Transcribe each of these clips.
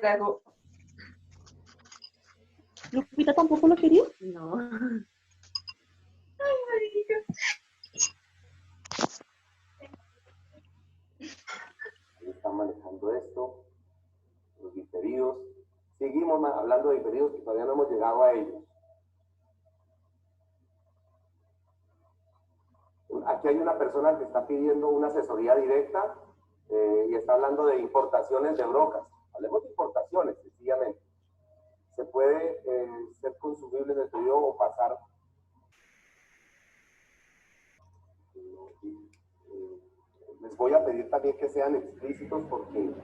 Carajo. ¿Lupita tampoco lo quería? No. Ay, marica. Están manejando esto, los diferidos. Seguimos hablando de diferidos que todavía no hemos llegado a ellos. Aquí hay una persona que está pidiendo una asesoría directa y está hablando de importaciones de brocas. Hablemos de importaciones, sencillamente. Se puede ser consumible en el periodo o pasar. Les voy a pedir también que sean explícitos porque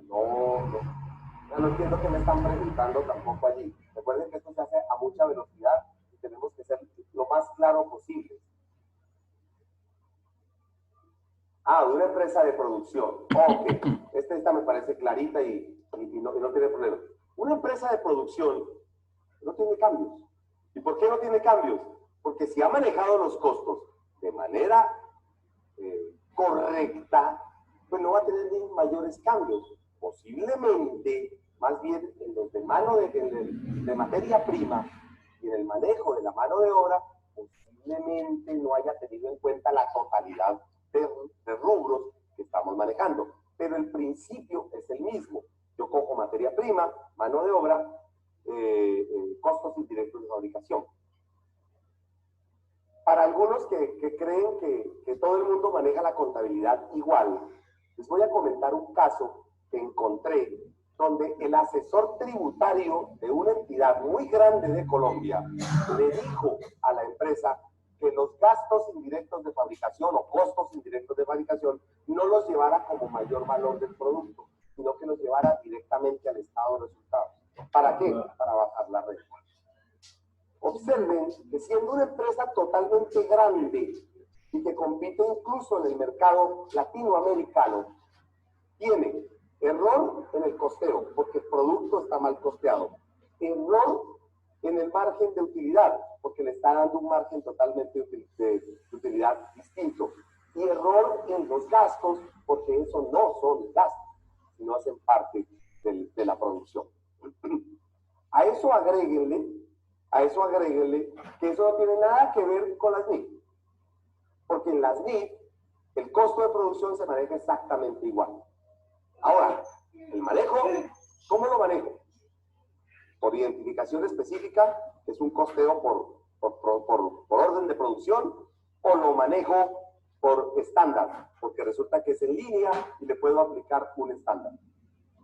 no entiendo qué me están preguntando tampoco allí. Recuerden que esto se hace a mucha velocidad y tenemos que ser lo más claro posible. De una empresa de producción. Ok, esta me parece clarita y no tiene problema. Una empresa de producción no tiene cambios. ¿Y por qué no tiene cambios? Porque si ha manejado los costos de manera correcta, pues no va a tener ni mayores cambios. Posiblemente, más bien en los de materia prima y en el manejo de la mano de obra, posiblemente no haya tenido en cuenta la totalidad de rubros que estamos manejando. Pero el principio es el mismo. Yo cojo materia prima, mano de obra, costos indirectos de fabricación. Para algunos que creen que todo el mundo maneja la contabilidad igual, les voy a comentar un caso que encontré donde el asesor tributario de una entidad muy grande de Colombia le dijo a la empresa que los gastos indirectos de fabricación o costos indirectos de fabricación no los llevara como mayor valor del producto, sino que los llevara directamente al estado de resultados. ¿Para qué? Para bajar la renta. Observen que siendo una empresa totalmente grande y que compite incluso en el mercado latinoamericano, tiene error en el costeo, porque el producto está mal costeado, error en el margen de utilidad, porque le está dando un margen totalmente de utilidad distinto, y error en los gastos, porque eso no son gastos, sino hacen parte de la producción. A eso agréguenle que eso no tiene nada que ver con las NIF, porque en las NIF el costo de producción se maneja exactamente igual. Ahora, el manejo, ¿cómo lo manejo? Por identificación específica, que es un costeo por orden de producción, o lo manejo por estándar, porque resulta que es en línea y le puedo aplicar un estándar.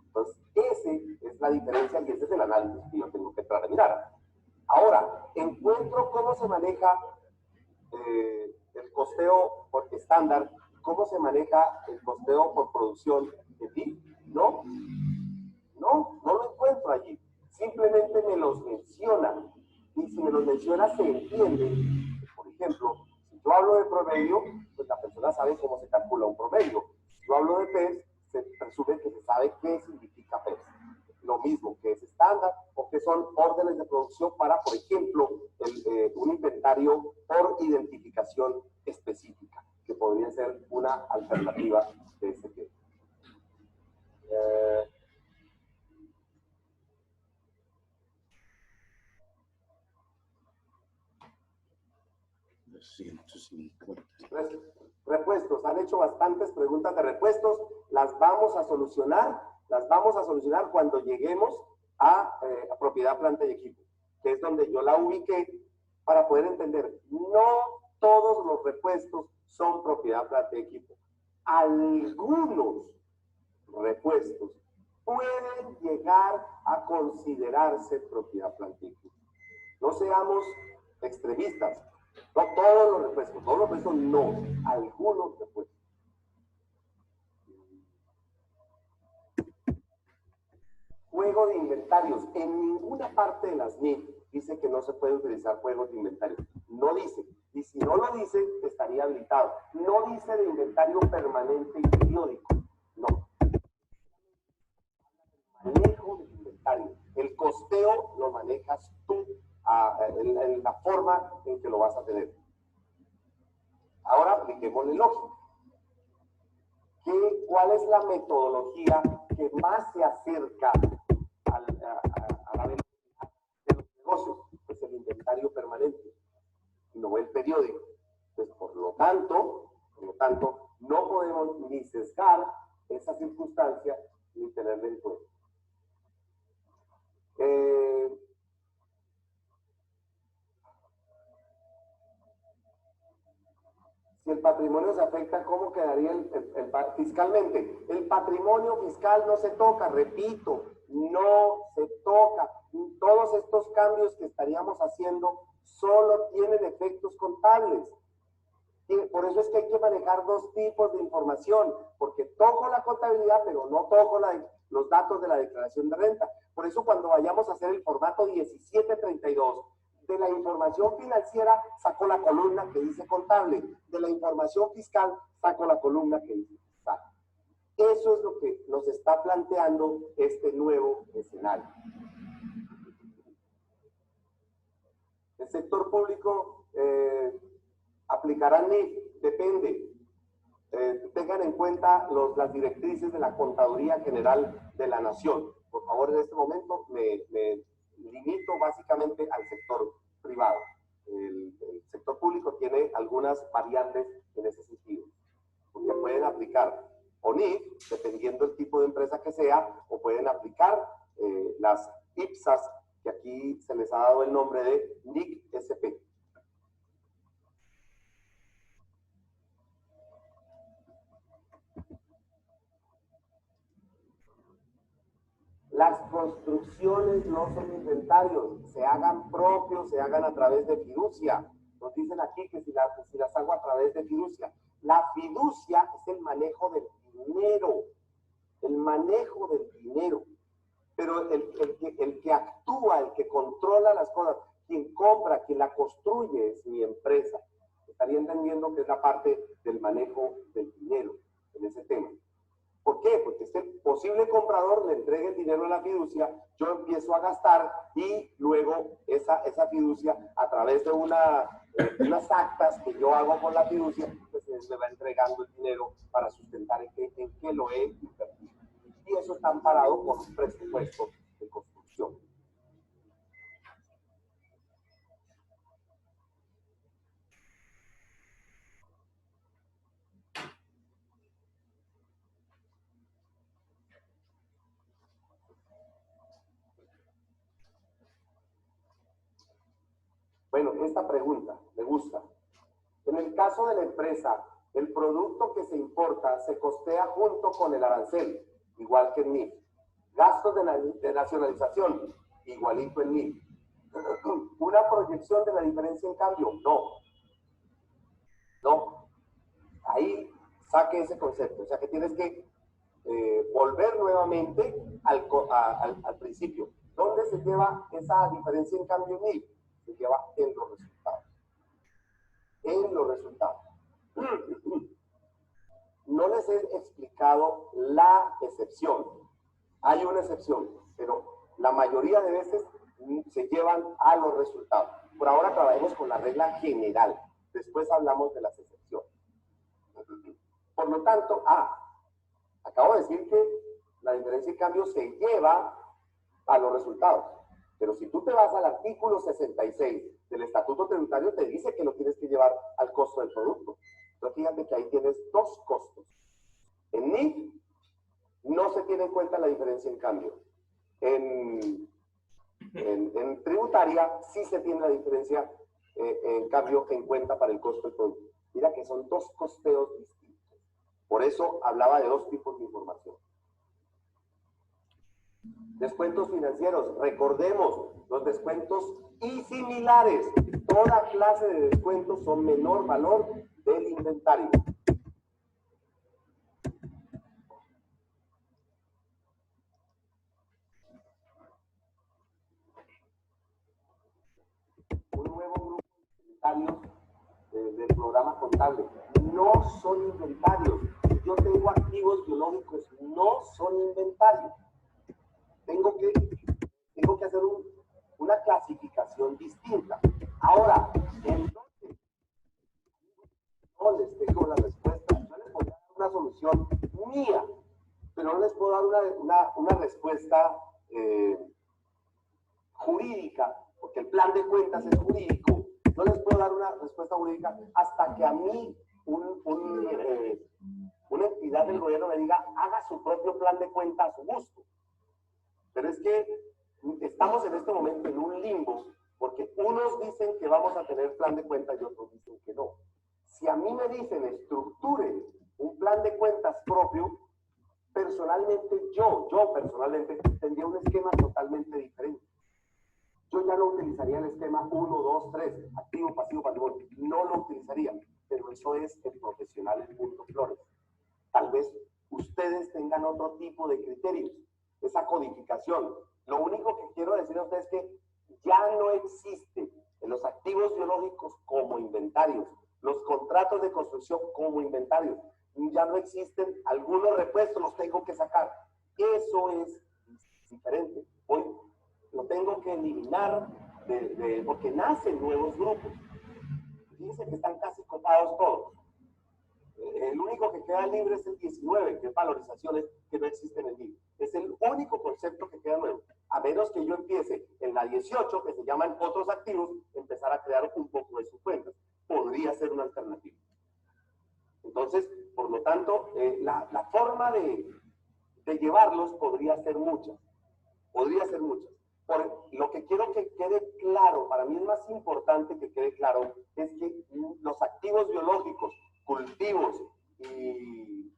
Entonces, esa es la diferencia y ese es el análisis que yo tengo que entrar a mirar. Ahora, encuentro cómo se maneja el costeo por estándar, cómo se maneja el costeo por producción de PIB. No lo encuentro allí. Simplemente me los menciona. Y si me los menciona, se entiende. Por ejemplo, si yo hablo de promedio, pues la persona sabe cómo se calcula un promedio. Si yo hablo de PES, se presume que se sabe qué significa PES. Lo mismo que es estándar o que son órdenes de producción para, por ejemplo, un inventario por identificación específica, que podría ser una alternativa de ese tema. Repuestos, han hecho bastantes preguntas de repuestos, las vamos a solucionar cuando lleguemos a propiedad, planta y equipo, que es donde yo la ubiqué para poder entender. No todos los repuestos son propiedad, planta y equipo. Algunos repuestos pueden llegar a considerarse propiedad, planta y equipo. No seamos extremistas. No todos los repuestos no, algunos repuestos. Juego de inventarios. En ninguna parte de las NIF dice que no se puede utilizar juegos de inventario. No dice. Y si no lo dice, estaría habilitado. No dice de inventario permanente y periódico. No. Manejo de inventario. El costeo lo manejas tú en la forma en que lo vas a tener. Ahora apliquémosle lógica. ¿Cuál es la metodología que más se acerca a la velocidad de los negocios, es el inventario permanente, no el periódico. Entonces, por lo tanto, no podemos ni sesgar esa circunstancia ni tenerla en cuenta. Si el patrimonio se afecta, ¿cómo quedaría fiscalmente? El patrimonio fiscal no se toca, repito, no se toca. Todos estos cambios que estaríamos haciendo solo tienen efectos contables. Y por eso es que hay que manejar dos tipos de información, porque toco la contabilidad, pero no toco los datos de la declaración de renta. Por eso cuando vayamos a hacer el formato 1732, de la información financiera saco la columna que dice contable, de la información fiscal saco la columna que dice fiscal. Eso es lo que nos está planteando este nuevo escenario. El sector público aplicará NIF, depende. Tengan en cuenta las directrices de la Contaduría General de la Nación. Por favor, en este momento me limito básicamente al sector privado. El sector público tiene algunas variantes en ese sentido, porque pueden aplicar o NIF, dependiendo del tipo de empresa que sea, o pueden aplicar las IPSAS, que aquí se les ha dado el nombre de NIC-SP. Las construcciones no son inventarios, se hagan propios, se hagan a través de fiducia. Nos dicen aquí que si las hago a través de fiducia. La fiducia es el manejo del dinero, Pero el que actúa, el que controla las cosas, quien compra, quien la construye es mi empresa. Estaría entendiendo que es la parte del manejo del dinero en ese tema. ¿Por qué? Porque este posible comprador le entrega el dinero a la fiducia, yo empiezo a gastar y luego esa fiducia, a través de unas actas que yo hago con la fiducia, pues me va entregando el dinero para sustentar en qué lo he invertido. Y eso está amparado por un presupuesto de construcción. Bueno, esta pregunta me gusta. En el caso de la empresa, el producto que se importa se costea junto con el arancel, igual que en NIF. Gastos de nacionalización, igualito en NIF. Una proyección de la diferencia en cambio, no. Ahí saque ese concepto. O sea que tienes que volver nuevamente al principio. ¿Dónde se lleva esa diferencia en cambio en NIF? Se lleva en los resultados. En los resultados. No les he explicado la excepción. Hay una excepción, pero la mayoría de veces se llevan a los resultados. Por ahora trabajemos con la regla general. Después hablamos de las excepciones. Por lo tanto, acabo de decir que la diferencia de cambio se lleva a los resultados. Pero si tú te vas al artículo 66 del Estatuto Tributario, te dice que lo tienes que llevar al costo del producto. Entonces, fíjate que ahí tienes dos costos. En NIF no se tiene en cuenta la diferencia en cambio. En tributaria sí se tiene la diferencia en cambio en cuenta para el costo del producto. Mira que son dos costeos distintos. Por eso hablaba de dos tipos de información. Descuentos financieros. Recordemos, los descuentos y similares. Toda clase de descuentos son menor valor del inventario. Un nuevo grupo de inventarios del programa contable. No son inventarios. Yo tengo activos biológicos, no son inventarios. Tengo que hacer una clasificación distinta. Ahora, entonces, no les tengo la respuesta. Yo les voy a dar una solución mía. pero no les puedo dar una respuesta jurídica, porque el plan de cuentas es jurídico. No les puedo dar una respuesta jurídica hasta que a mí una entidad del gobierno me diga, haga su propio plan de cuentas a su gusto. Pero es que estamos en este momento en un limbo, porque unos dicen que vamos a tener plan de cuentas y otros dicen que no. Si a mí me dicen estructure un plan de cuentas propio, personalmente yo personalmente tendría un esquema totalmente diferente. Yo ya no utilizaría el esquema 1, 2, 3, activo, pasivo, patrimonio. No lo utilizaría, pero eso es el profesional en Mundo Flores. Tal vez ustedes tengan otro tipo de criterios, esa codificación. Lo único que quiero decir a ustedes es que ya no existe en los activos biológicos como inventarios, los contratos de construcción como inventarios. Ya no existen, algunos repuestos los tengo que sacar. Eso es diferente. Hoy lo tengo que eliminar porque nacen nuevos grupos. Fíjense que están casi copados todos. El único que queda libre es el 19, que es valorizaciones que no existen en LIB. Es el único concepto que queda nuevo. A menos que yo empiece en la 18, que se llaman otros activos, empezar a crear un poco de sus cuentas. Podría ser una alternativa. Entonces, por lo tanto, la forma de llevarlos podría ser muchas. Podría ser muchas. Lo que quiero que quede claro, para mí es más importante que quede claro, es que los activos biológicos, cultivos y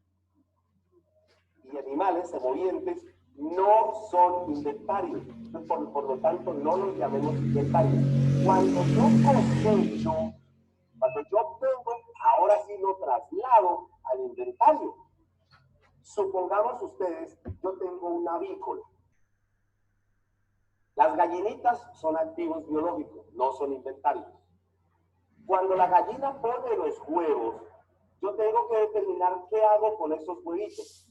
animales semovientes no son inventarios. Por lo tanto, no los llamemos inventarios. Cuando yo cosecho, cuando yo obtengo, ahora sí lo traslado al inventario. Supongamos ustedes, yo tengo un avícola. Las gallinitas son activos biológicos, no son inventarios. Cuando la gallina pone los huevos, yo tengo que determinar qué hago con esos huevitos.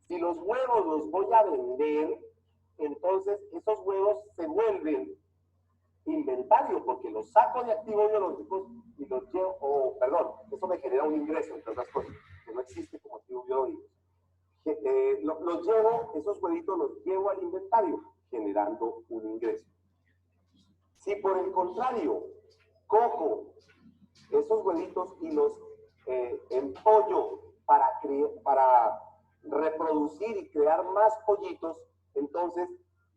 Si los huevos los voy a vender, entonces esos huevos se vuelven inventario, porque los saco de activos biológicos y los llevo, perdón, eso me genera un ingreso, entre otras cosas, que no existe como activo biológico. Los llevo, esos huevitos los llevo al inventario, generando un ingreso. Si por el contrario, cojo esos huevitos y los empollo para reproducir y crear más pollitos, entonces,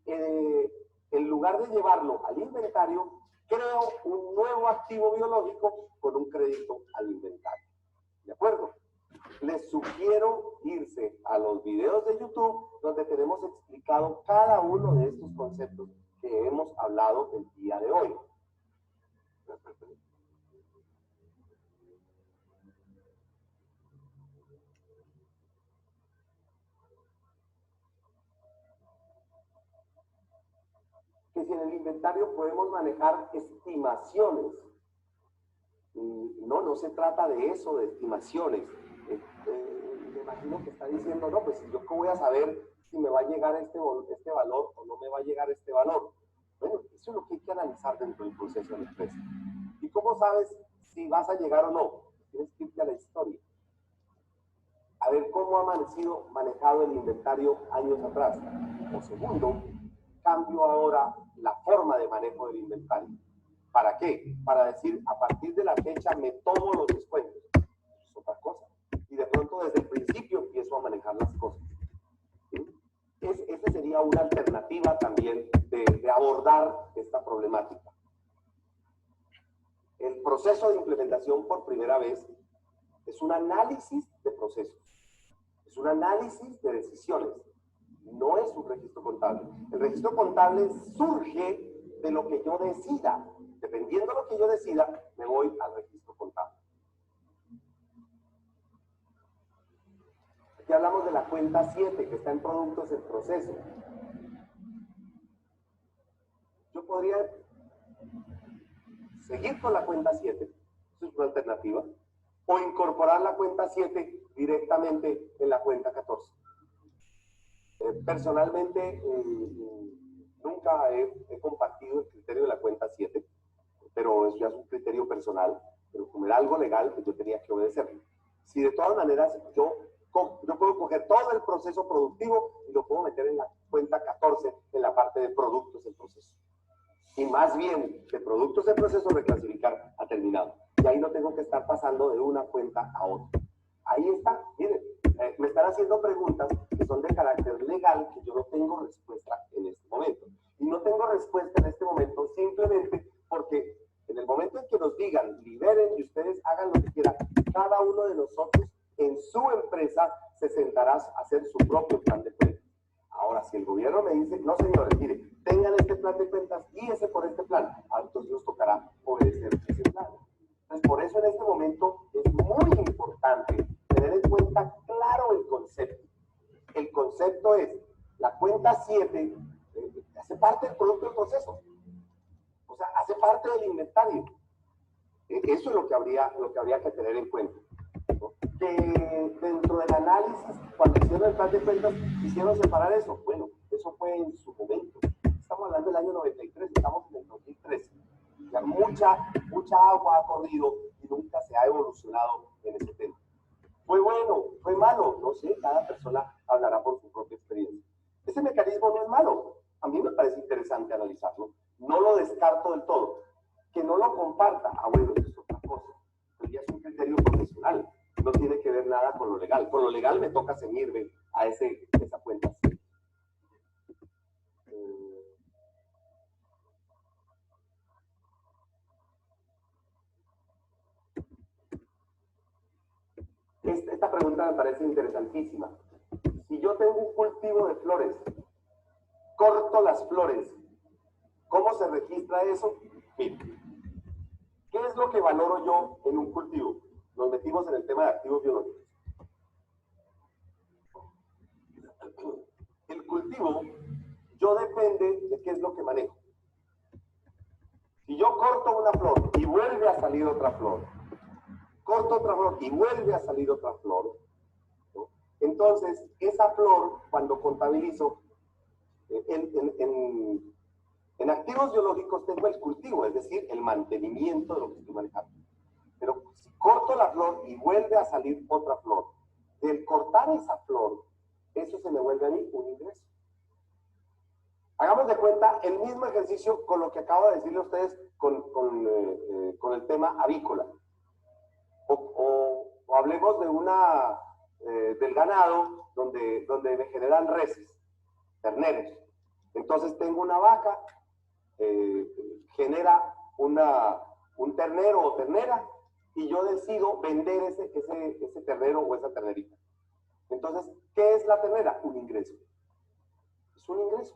en lugar de llevarlo al inventario, creo un nuevo activo biológico con un crédito al inventario. ¿De acuerdo? Les sugiero irse a los videos de YouTube donde tenemos explicado cada uno de estos conceptos que hemos hablado el día de hoy. Que si en el inventario podemos manejar estimaciones. No se trata de eso, de estimaciones. Me imagino que está diciendo, no, pues yo cómo voy a saber si me va a llegar este valor o no me va a llegar este valor. Bueno, eso es lo que hay que analizar dentro del proceso de la empresa. ¿Y cómo sabes si vas a llegar o no? Tienes que irte a la historia. A ver cómo ha sido manejado el inventario años atrás. O segundo, cambio ahora la forma de manejo del inventario. ¿Para qué? Para decir, a partir de la fecha me tomo los descuentos. Eso es otra cosa. Y de pronto desde el principio empiezo a manejar las cosas. ¿Sí? Esa sería una alternativa también de abordar esta problemática. El proceso de implementación por primera vez es un análisis de procesos. Es un análisis de decisiones. No es un registro contable. El registro contable surge de lo que yo decida. Dependiendo de lo que yo decida, me voy al registro contable. Aquí hablamos de la cuenta 7, que está en productos en proceso. Yo podría seguir con la cuenta 7, eso es una alternativa, o incorporar la cuenta 7 directamente en la cuenta 14. Personalmente, nunca he compartido el criterio de la cuenta 7, pero eso ya es un criterio personal, pero como era algo legal, pues yo tenía que obedecerlo. Si de todas maneras yo Yo puedo coger todo el proceso productivo y lo puedo meter en la cuenta 14 en la parte de productos en proceso. Y más bien de productos en proceso reclasificar a terminado. Y ahí no tengo que estar pasando de una cuenta a otra. Ahí está, miren, me están haciendo preguntas que son de carácter legal que yo no tengo respuesta en este momento. Y no tengo respuesta en este momento simplemente porque en el momento en que nos digan, liberen y ustedes hagan lo que quieran, cada uno de nosotros en su empresa se sentará a hacer su propio plan de cuentas. Ahora, si el gobierno me dice, no señores, mire, tengan este plan de cuentas, guíese por este plan, entonces nos tocará obedecer ese plan. Entonces, por eso en este momento es muy importante tener en cuenta claro el concepto. El concepto es, la cuenta 7 hace parte del producto del proceso. O sea, hace parte del inventario. Eso es lo que habría que tener en cuenta. ¿No? Que dentro del análisis, cuando hicieron el plan de cuentas, quisieron separar eso. Bueno, eso fue en su momento. Estamos hablando del año 93, estamos en el 2013. Ya mucha agua ha corrido y nunca se ha evolucionado en ese tema. ¿Fue bueno? ¿Fue malo? No sé, cada persona hablará por su propia experiencia. Ese mecanismo no es malo. A mí me parece interesante analizarlo. No lo descarto del todo. Que no lo comparta, bueno, eso es otra cosa. Pero ya es un criterio profesional. No tiene que ver nada con lo legal. Con lo legal me toca ceñirme a esa cuenta. Esta pregunta me parece interesantísima. Si yo tengo un cultivo de flores, corto las flores, ¿cómo se registra eso? Mire, ¿qué es lo que valoro yo en un cultivo? Nos metimos en el tema de activos biológicos. El cultivo, yo depende de qué es lo que manejo. Si yo corto una flor y vuelve a salir otra flor, corto otra flor y vuelve a salir otra flor, ¿no? Entonces esa flor, cuando contabilizo, en activos biológicos tengo el cultivo, es decir, el mantenimiento de lo que estoy manejando. Pero si corto la flor y vuelve a salir otra flor, del cortar esa flor, eso se me vuelve a mí un ingreso. Hagamos de cuenta el mismo ejercicio con lo que acabo de decirle a ustedes con el tema avícola. O hablemos de del ganado donde me generan reses, terneros. Entonces tengo una vaca, genera un ternero o ternera y yo decido vender ese ternero o esa ternerita. Entonces, ¿qué es la ternera? Un ingreso. Es un ingreso.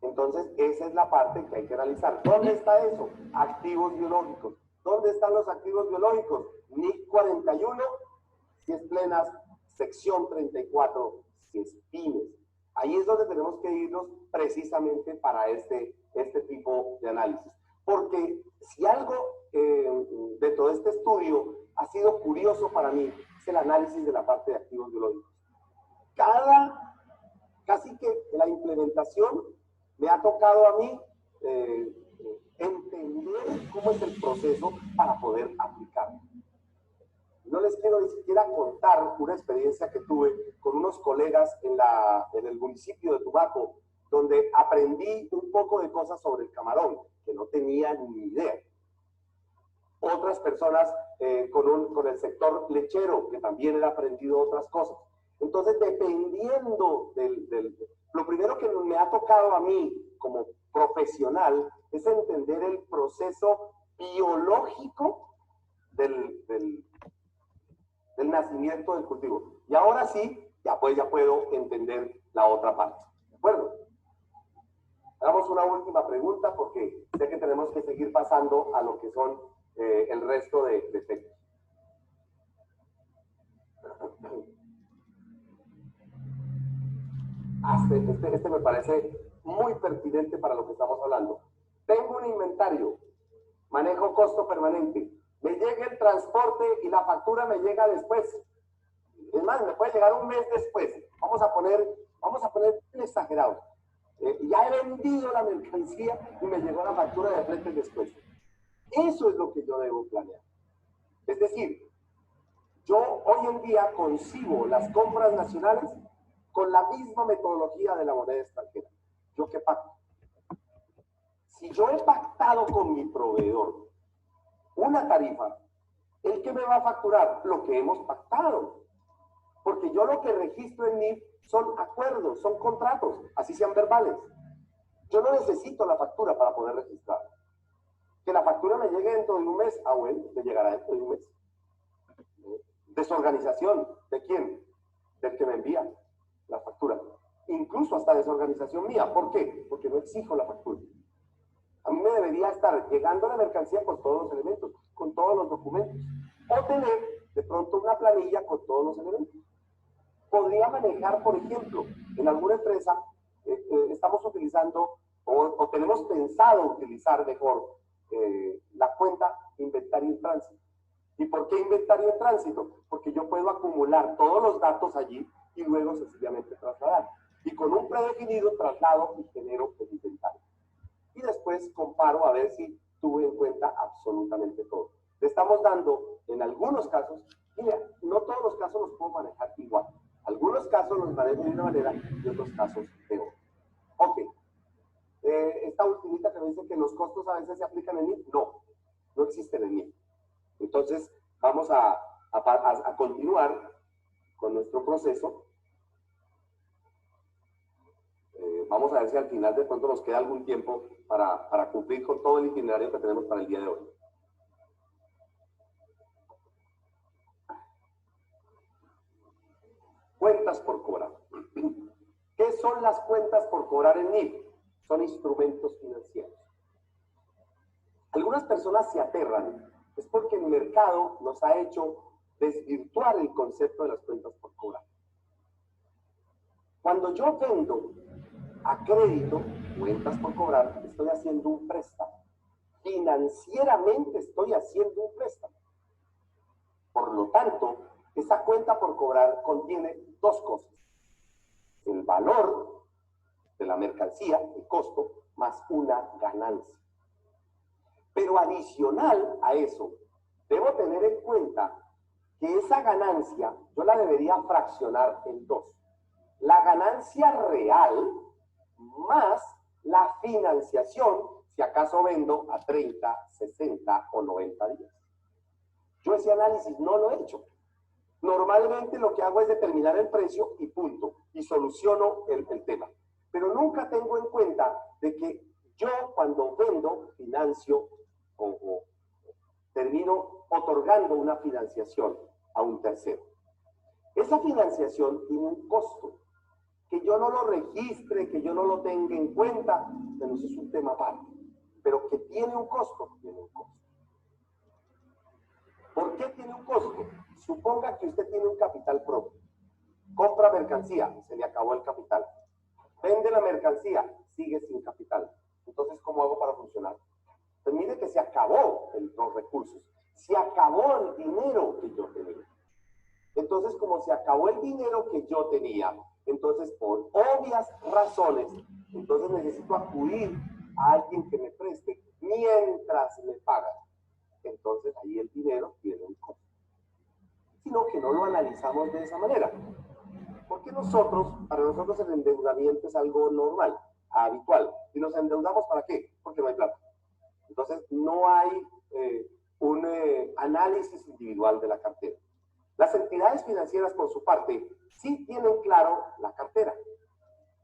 Entonces, esa es la parte que hay que analizar. ¿Dónde está eso? Activos biológicos. ¿Dónde están los activos biológicos? NIC 41, si es plenas, sección 34, si es pymes. Ahí es donde tenemos que irnos precisamente para este tipo de análisis. Porque si algo de todo este estudio ha sido curioso para mí, es el análisis de la parte de activos biológicos. Casi que la implementación me ha tocado a mí entender cómo es el proceso para poder aplicarlo. No les quiero ni siquiera contar una experiencia que tuve con unos colegas en el municipio de Tumaco, donde aprendí un poco de cosas sobre el camarón, que no tenía ni idea. Otras personas con el sector lechero, que también he aprendido otras cosas. Entonces, dependiendo lo primero que me ha tocado a mí como profesional es entender el proceso biológico del nacimiento del cultivo. Y ahora sí, ya puedo entender la otra parte. ¿De acuerdo? Hagamos una última pregunta porque sé que tenemos que seguir pasando a lo que son el resto de efectos. Este me parece muy pertinente para lo que estamos hablando. Tengo un inventario, manejo costo permanente, me llega el transporte y la factura me llega después. Es más, me puede llegar un mes después. Vamos a poner exagerado. Ya he vendido la mercancía y me llegó la factura de frente después. Eso es lo que yo debo planear. Es decir, Yo hoy en día concibo las compras nacionales con la misma metodología de la moneda extranjera. ¿Yo qué pacto? Si yo he pactado con mi proveedor una tarifa, ¿el que me va a facturar? Lo que hemos pactado. Porque yo lo que registro en NIF son acuerdos, son contratos, así sean verbales. Yo no necesito la factura para poder registrar. Que la factura me llegue dentro de un mes, ah bueno, me llegará dentro de un mes. Desorganización, ¿de quién? Del que me envía la factura. Incluso hasta desorganización mía. ¿Por qué? Porque no exijo la factura. A mí me debería estar llegando la mercancía con todos los elementos, con todos los documentos. O tener de pronto una planilla con todos los elementos. Podría manejar, por ejemplo, en alguna empresa estamos utilizando o tenemos pensado utilizar mejor la cuenta inventario en tránsito. ¿Y por qué inventario en tránsito? Porque yo puedo acumular todos los datos allí y luego sencillamente trasladar. Y con un predefinido traslado y genero el inventario. Y después comparo a ver si tuve en cuenta absolutamente todo. Le estamos dando, en algunos casos, mira, no todos los casos los puedo manejar igual. Algunos casos los manejo de una manera y otros casos de otra. Ok. Esta ultimita que me dice que los costos a veces se aplican en NIF. No, no existen en NIF. Entonces, vamos a continuar con nuestro proceso. Vamos a ver si al final de pronto nos queda algún tiempo para cumplir con todo el itinerario que tenemos para el día de hoy. Cuentas por cobrar. ¿Qué son las cuentas por cobrar en NIF? Son instrumentos financieros. Algunas personas se aterran. Es porque el mercado nos ha hecho desvirtuar el concepto de las cuentas por cobrar. Cuando yo vendo a crédito, cuentas por cobrar, estoy haciendo un préstamo. Financieramente estoy haciendo un préstamo. Por lo tanto, esa cuenta por cobrar contiene dos cosas. El valor de la mercancía, el costo, más una ganancia. Pero adicional a eso, debo tener en cuenta que esa ganancia yo la debería fraccionar en dos. La ganancia real más la financiación, si acaso vendo a 30, 60 o 90 días. Yo ese análisis no lo he hecho. Normalmente lo que hago es determinar el precio y punto, y soluciono el tema. Pero nunca tengo en cuenta de que yo cuando vendo, financio o termino otorgando una financiación a un tercero. Esa financiación tiene un costo. Que yo no lo registre, que yo no lo tenga en cuenta, pero eso es un tema aparte. Pero que tiene un costo, tiene un costo. ¿Por qué tiene un costo? Suponga que usted tiene un capital propio. Compra mercancía, se le acabó el capital. Vende la mercancía, sigue sin capital. Entonces, ¿cómo hago para funcionar? Pues mire que se acabó los recursos. Se acabó el dinero que yo tenía. Entonces, como se acabó el dinero que yo tenía, entonces, por obvias razones, entonces necesito acudir a alguien que me preste mientras me paga. Entonces, ahí el dinero tiene un costo. Sino que no lo analizamos de esa manera. Porque para nosotros el endeudamiento es algo normal, habitual. ¿Y nos endeudamos para qué? Porque no hay plata. Entonces, no hay un análisis individual de la cartera. Las entidades financieras, por su parte, sí tienen claro la cartera.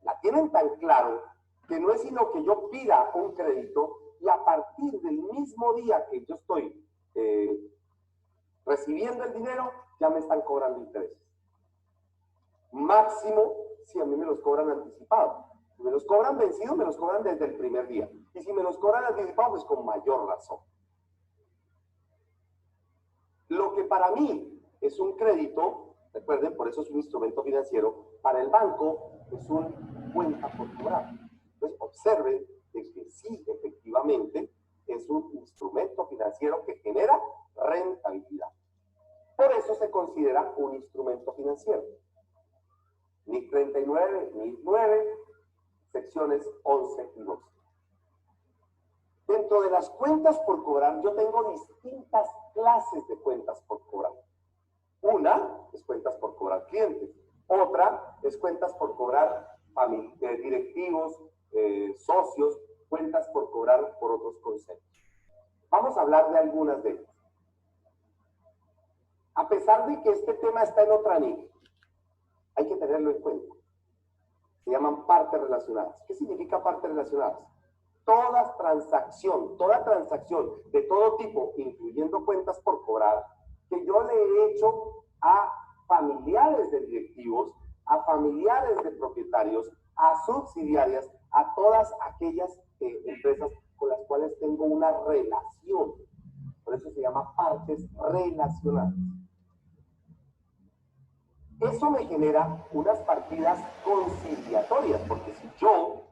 La tienen tan claro que no es sino que yo pida un crédito y a partir del mismo día que yo estoy recibiendo el dinero, ya me están cobrando intereses. Máximo si a mí me los cobran anticipados. Si me los cobran vencidos, me los cobran desde el primer día. Y si me los cobran anticipados, pues con mayor razón. Lo que para mí es un crédito, recuerden, por eso es un instrumento financiero, para el banco es una cuenta por cobrar. Entonces, observen que sí, efectivamente, es un instrumento financiero que genera rentabilidad. Por eso se considera un instrumento financiero. NIF 39, NIF 9, secciones 11 y 12. Dentro de las cuentas por cobrar, yo tengo distintas clases de cuentas por cobrar. Una es cuentas por cobrar clientes, otra es cuentas por cobrar directivos, socios, cuentas por cobrar por otros conceptos. Vamos a hablar de algunas de ellas. A pesar de que este tema está en otra nivel, hay que tenerlo en cuenta. Se llaman partes relacionadas. ¿Qué significa partes relacionadas? Toda transacción de todo tipo, incluyendo cuentas por cobrar, que yo le he hecho a familiares de directivos, a familiares de propietarios, a subsidiarias, a todas aquellas empresas con las cuales tengo una relación. Por eso se llama partes relacionadas. Eso me genera unas partidas conciliatorias, porque si yo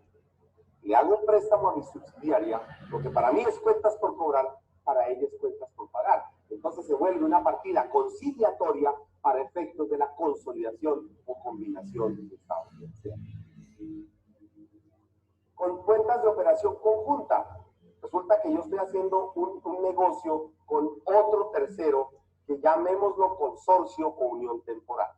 le hago un préstamo a mi subsidiaria, lo que para mí es cuentas por cobrar, para ella es cuentas por pagar. Entonces se vuelve una partida conciliatoria para efectos de la consolidación o combinación de estados. Con cuentas de operación conjunta, resulta que yo estoy haciendo un negocio con otro tercero, que llamémoslo consorcio o unión temporal.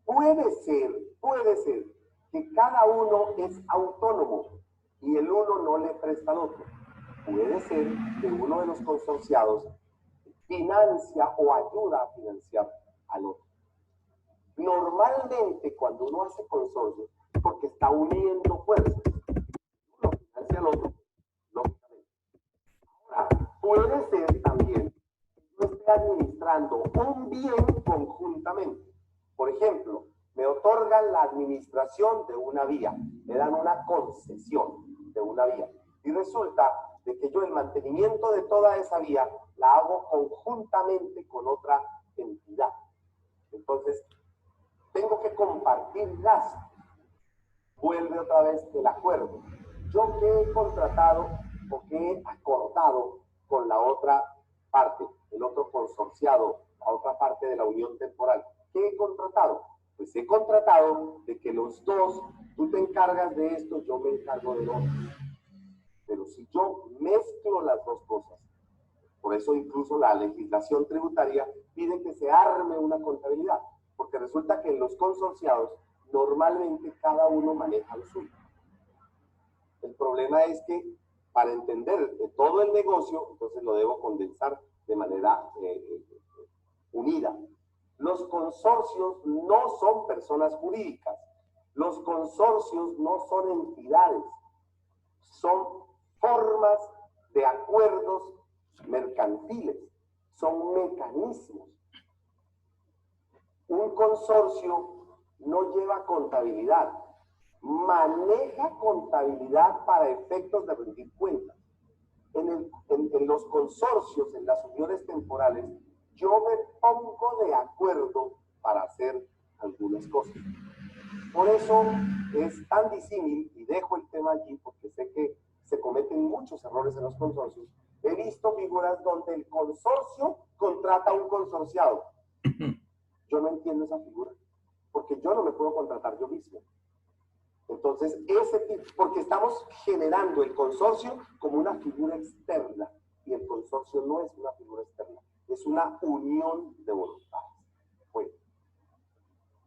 Puede ser que cada uno es autónomo y el uno no le presta al otro. Puede ser que uno de los consorciados financia o ayuda a financiar al otro. Normalmente cuando uno hace consorcio es porque está uniendo fuerzas. Uno financia al otro, lógicamente. Ahora, puede ser también que yo esté administrando un bien conjuntamente. Por ejemplo, me otorgan la administración de una vía, me dan una concesión de una vía. Y resulta de que yo el mantenimiento de toda esa vía la hago conjuntamente con otra entidad. Entonces, tengo que compartir gastos. Vuelve otra vez el acuerdo. Yo que he contratado o que he acordado con la otra parte, el otro consorciado, la otra parte de la unión temporal. ¿Qué he contratado? Pues he contratado de que los dos, tú te encargas de esto, yo me encargo de lo otro. Pero si yo mezclo las dos cosas, por eso incluso la legislación tributaria pide que se arme una contabilidad, porque resulta que en los consorciados normalmente cada uno maneja lo suyo. El problema es que para entender todo el negocio, entonces lo debo condensar de manera unida. Los consorcios no son personas jurídicas. Los consorcios no son entidades. Son formas de acuerdos mercantiles. Son mecanismos. Un consorcio no lleva contabilidad. Maneja contabilidad para efectos de rendir cuentas. En los consorcios, en las uniones temporales, yo me pongo de acuerdo para hacer algunas cosas. Por eso es tan disímil, y dejo el tema allí porque sé que se cometen muchos errores en los consorcios. He visto figuras donde el consorcio contrata a un consorciado. Yo no entiendo esa figura, porque yo no me puedo contratar yo mismo. Entonces, porque estamos generando el consorcio como una figura externa, y el consorcio no es una figura externa, es una unión de voluntades. Bueno,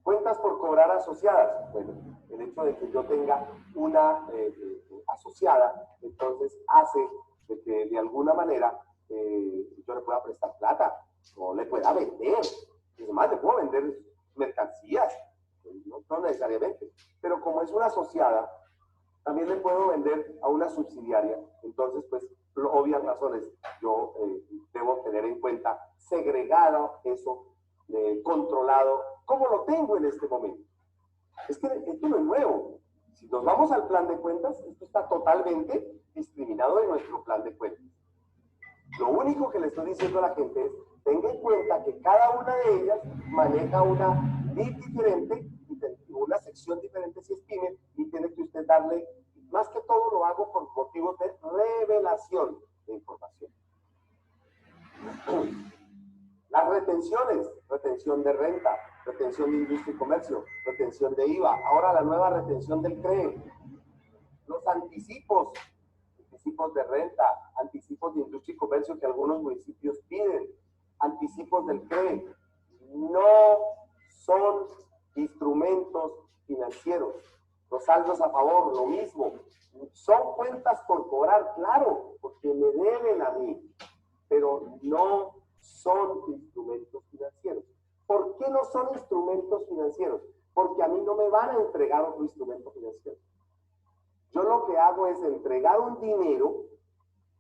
cuentas por cobrar asociadas. Bueno, el hecho de que yo tenga una asociada, entonces hace de que de alguna manera yo le pueda prestar plata, o le pueda vender. Y además le puedo vender mercancías, no necesariamente, pero como es una asociada, también le puedo vender a una subsidiaria. Entonces, pues, por obvias razones, yo debo tener en cuenta segregado eso, controlado, como lo tengo en este momento. Es que esto no es nuevo. Si nos vamos al plan de cuentas, esto está totalmente discriminado en nuestro plan de cuentas. Lo único que le estoy diciendo a la gente es, tenga en cuenta que cada una de ellas maneja una NIF diferente, una sección diferente si es PYME, y tiene que usted darle, más que todo lo hago por motivos de revelación de información. Las retenciones, retención de renta, retención de industria y comercio, retención de IVA, ahora la nueva retención del CRE, los anticipos de renta, anticipos de industria y comercio que algunos municipios piden, anticipos del CRE, no son instrumentos financieros. Los saldos a favor, lo mismo. Son cuentas por cobrar, claro, porque me deben a mí, pero no son instrumentos financieros. ¿Por qué no son instrumentos financieros? Porque a mí no me van a entregar otro instrumento financiero. Yo lo que hago es entregar un dinero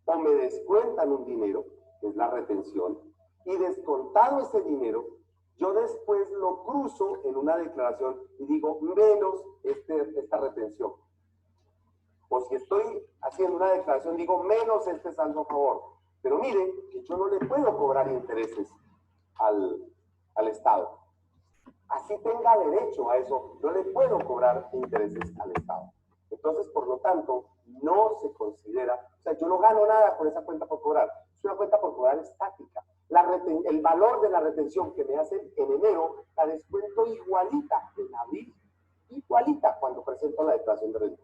o me descuentan un dinero, que es la retención, y descontado ese dinero, yo después lo cruzo en una declaración y digo menos esta retención. O si estoy haciendo una declaración, digo menos este saldo a favor. Pero miren que yo no le puedo cobrar intereses al Estado. Así tenga derecho a eso, no le puedo cobrar intereses al Estado. Entonces, por lo tanto, no se considera, o sea, yo no gano nada con esa cuenta por cobrar. Es una cuenta por cobrar estática. El valor de la retención que me hacen en enero, la descuento igualita en abril, igualita cuando presento la declaración de renta.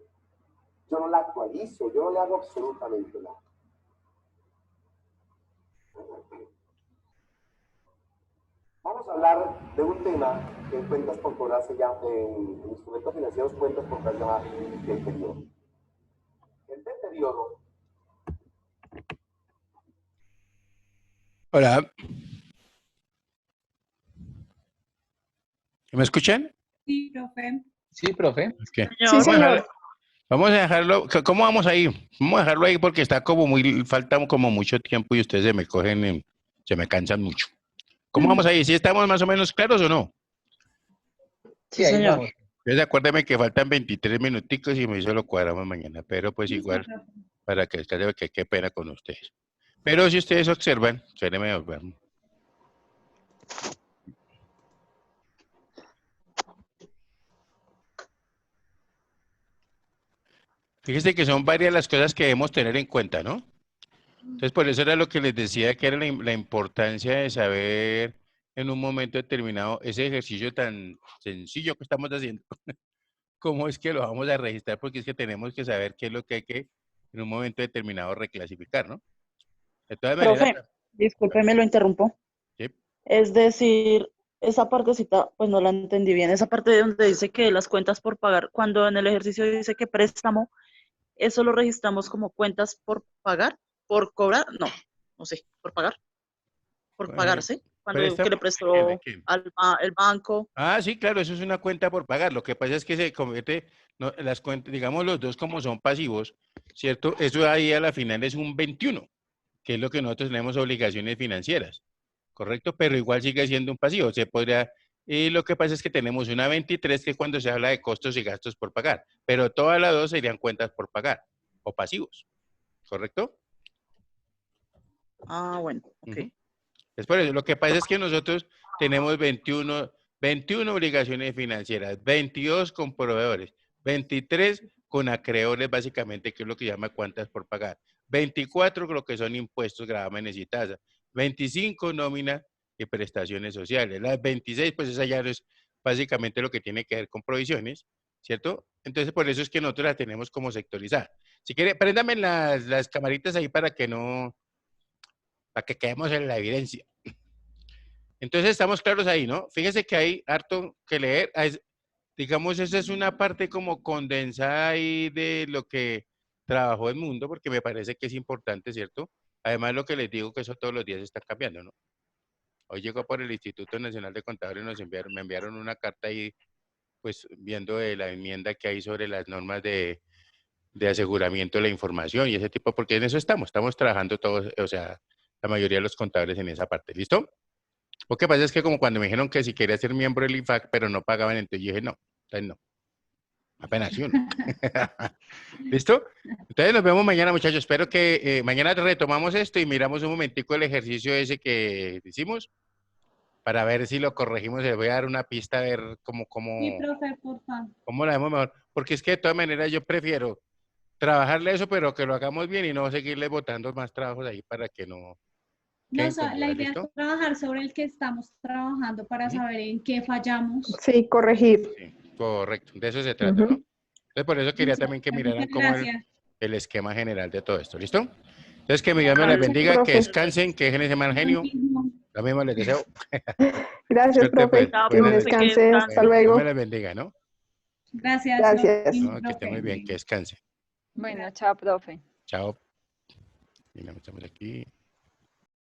Yo no la actualizo, yo no le hago absolutamente nada. Vamos a hablar de un tema que en cuentas por cobrar se llama, en instrumentos financieros, cuentas por cobrar se llama deterioro. El deterioro. Hola. ¿Me escuchan? Sí, profe. Sí, profe. Okay. Sí, señor. Vamos a dejarlo. ¿Cómo vamos ahí? Vamos a dejarlo ahí porque está como muy, falta como mucho tiempo y ustedes se me cogen, se me cansan mucho. ¿Cómo vamos ahí? ¿Sí estamos más o menos claros o no? Sí, ahí señor. vamos. Entonces acuérdame que faltan 23 minuticos y eso lo cuadramos mañana, pero pues igual, para que descanse, que qué pena con ustedes. Pero si ustedes observan, espérenme, vamos. Fíjese que son varias las cosas que debemos tener en cuenta, ¿no? Entonces, por eso era lo que les decía, que era la importancia de saber en un momento determinado ese ejercicio tan sencillo que estamos haciendo, cómo es que lo vamos a registrar, porque es que tenemos que saber qué es lo que hay que en un momento determinado reclasificar, ¿no? De todas maneras, Profe, discúlpeme, lo interrumpo. ¿sí? Es decir, esa partecita, pues no la entendí bien. Esa parte de donde dice que las cuentas por pagar, cuando en el ejercicio dice que préstamo, ¿eso lo registramos como cuentas por pagar? ¿Por cobrar? No sé, por pagar. Por pagarse. Cuando que le ¿De prestó qué? el banco. Ah, sí, claro, eso es una cuenta por pagar. Lo que pasa es que se convierte, no, las cuentas, digamos, los dos como son pasivos, ¿cierto? Eso ahí a la final es un 21, que es lo que nosotros tenemos obligaciones financieras, ¿correcto? Pero igual sigue siendo un pasivo. Se podría, y lo que pasa es que tenemos una 23 que es cuando se habla de costos y gastos por pagar, pero todas las dos serían cuentas por pagar o pasivos, ¿correcto? Ah, bueno, ok. Es por eso, lo que pasa es que nosotros tenemos 21 obligaciones financieras, 22 con proveedores, 23 con acreedores, básicamente, que es lo que llama cuentas por pagar, 24 con lo que son impuestos, gravámenes y tasas, 25 nómina y prestaciones sociales, las 26, pues esa ya es básicamente lo que tiene que ver con provisiones, ¿cierto? Entonces, por eso es que nosotros la tenemos como sectorizada. Si quiere, préndame las camaritas ahí para que quedemos en la evidencia. Entonces estamos claros ahí, ¿no? Fíjese que hay harto que leer. Digamos, esa es una parte como condensada ahí de lo que trabajó el mundo, porque me parece que es importante, ¿cierto? Además, lo que les digo que eso todos los días está cambiando, ¿no? Hoy llegó por el Instituto Nacional de Contadores y me enviaron una carta ahí, pues viendo de la enmienda que hay sobre las normas de aseguramiento de la información y ese tipo, porque en eso estamos trabajando todos, o sea, la mayoría de los contadores en esa parte, ¿listo? Lo que pasa es que como cuando me dijeron que si quería ser miembro del IFAC, pero no pagaban, entonces yo dije, no, entonces no. Apenas uno. ¿Listo? Entonces nos vemos mañana, muchachos. Espero que mañana retomamos esto y miramos un momentico el ejercicio ese que hicimos para ver si lo corregimos. Les voy a dar una pista a ver Sí, profe, por favor. cómo lo hacemos mejor. Porque es que de todas maneras yo prefiero trabajarle eso, pero que lo hagamos bien y no seguirle botando más trabajos ahí para que no queden con La dudas, idea ¿listo? es trabajar sobre el que estamos trabajando para saber en qué fallamos. Sí, corregir. Sí, correcto, de eso se trata, ¿no? Entonces, por eso quería Listo, también que muchas miraran cómo gracias. el esquema general de todo esto, ¿listo? Entonces, que mi Dios me les Listo, bendiga, que profe. descansen, que dejen ese mal genio, Lo mismo. Lo mismo les deseo. Gracias, Suerte, profe. pues. Chao, Que Buenas profe, que noches. descanse. Hasta descanse. luego. Dios me la bendiga, ¿no? Gracias. Gracias. Joaquín, No, que esté muy profe. bien, que descanse. Bueno, chao, profe. Chao. Mira, estamos aquí.